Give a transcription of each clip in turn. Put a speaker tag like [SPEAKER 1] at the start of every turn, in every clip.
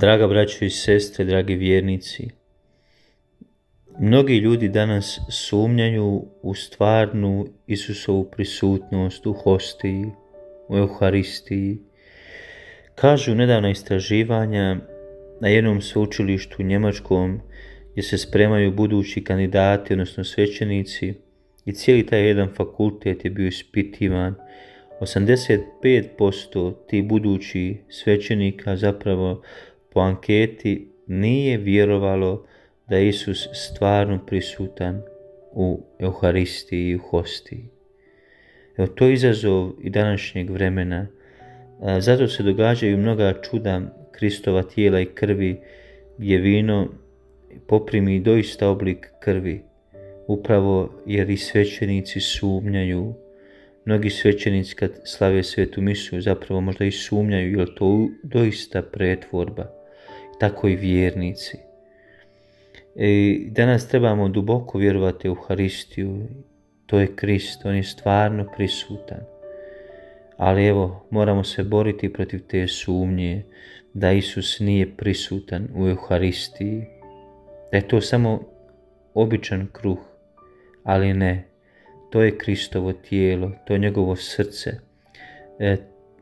[SPEAKER 1] Draga braćo i sestre, dragi vjernici, mnogi ljudi danas sumnjaju u stvarnu Isusovu prisutnost u hostiji, u Euharistiji. Kažu nedavna istraživanja na jednom sveučilištu njemačkom gdje se spremaju budući kandidati, odnosno svećenici, i cijeli taj jedan fakultet je bio ispitivan. 85% tih budućih svećenika zapravo po anketi nije vjerovalo da je Isus stvarno prisutan u Euharistiji i u hostiji. Evo, to je izazov i današnjeg vremena. Zato se događaju mnoga čuda Kristova tijela i krvi, gdje vino poprimi doista oblik krvi, upravo jer i svećenici sumnjaju. Mnogi svećenici kad slave svetu misu zapravo možda i sumnjaju, je li to doista pretvorba. Tako i vjernici. Danas trebamo duboko vjerovati u Euharistiju. To je Krist, on je stvarno prisutan. Ali evo, moramo se boriti protiv te sumnje da Isus nije prisutan u Euharistiji. Da je to samo običan kruh, ali ne. To je Kristovo tijelo, to je njegovo srce.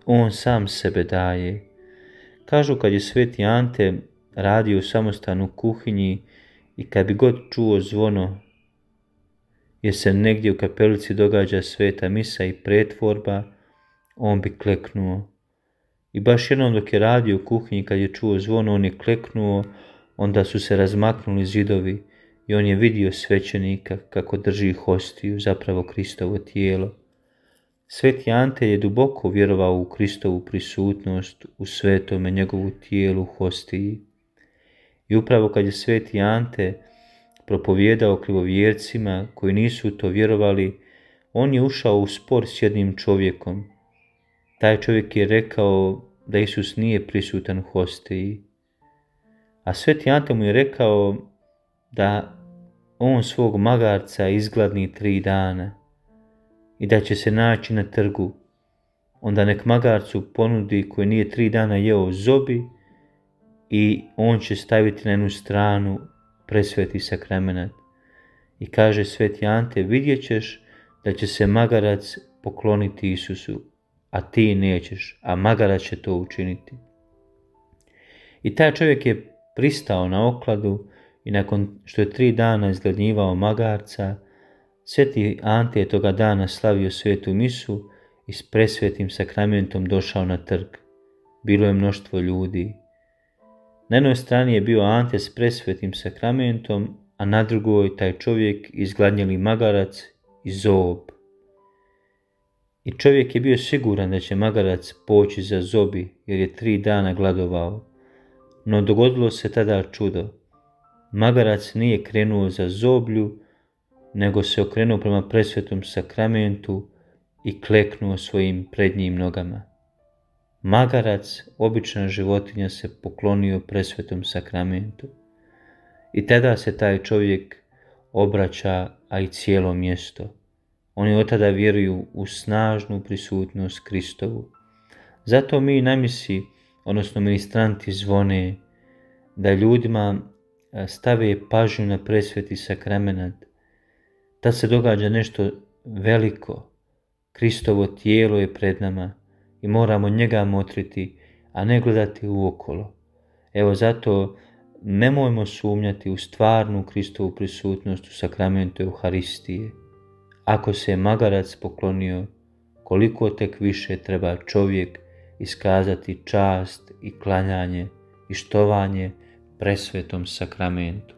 [SPEAKER 1] On sam sebe daje. Kažu kad je sveti Ante radio samostalno u kuhinji i kad bi god čuo zvono jer se negdje u kapelici događa sveta misa i pretvorba, on bi kleknuo. I baš jednom dok je radio u kuhinji kad je čuo zvono, on je kleknuo, onda su se razmaknuli zidovi i on je vidio svećenika kako drži hostiju, zapravo Kristovo tijelo. Sveti Ante je duboko vjerovao u Kristovu prisutnost u svetome njegovu tijelu hostiji. I upravo kad je sveti Ante propovijedao krivovjercima koji nisu u to vjerovali, on je ušao u spor s jednim čovjekom. Taj čovjek je rekao da Isus nije prisutan u hostiji. A sveti Ante mu je rekao da on svog magarca izgladni 3 dana i da će se naći na trgu. Onda nek magarcu ponudi koji nije 3 dana jeo zobi i on će staviti na jednu stranu presveti sakramenat. I kaže sveti Ante, vidjet ćeš da će se magarac pokloniti Isusu, a ti nećeš, a magarac će to učiniti. I taj čovjek je pristao na okladu i nakon što je 3 dana izgladnjivao magarca, sveti Ante je toga dana slavio svetu misu i s presvetim sakramentom došao na trg. Bilo je mnoštvo ljudi. Na jednoj strani je bio Ante s presvetim sakramentom, a na drugoj taj čovjek izgladnjeli magarac i zob. I čovjek je bio siguran da će magarac poći za zobi jer je 3 dana gladovao. No dogodilo se tada čudo. Magarac nije krenuo za zoblju, nego se okrenuo prema presvetom sakramentu i kleknuo svojim prednjim nogama. Magarac, obična životinja, se poklonio presvetom sakramentu. I tada se taj čovjek obraća, a i cijelo mjesto. Oni od tada vjeruju u snažnu prisutnost Kristovu. Zato mi na misi, odnosno ministranti, zvone da ljudima stave pažnju na presveti sakramenat. Tad se događa nešto veliko. Kristovo tijelo je pred nama i moramo njega motriti, a ne gledati uokolo. Evo zato nemojmo sumnjati u stvarnu Kristovu prisutnost u sakramentu Euharistije. Ako se je magarac poklonio, koliko tek više treba čovjek iskazati čast i klanjanje i štovanje presvetom sakramentu.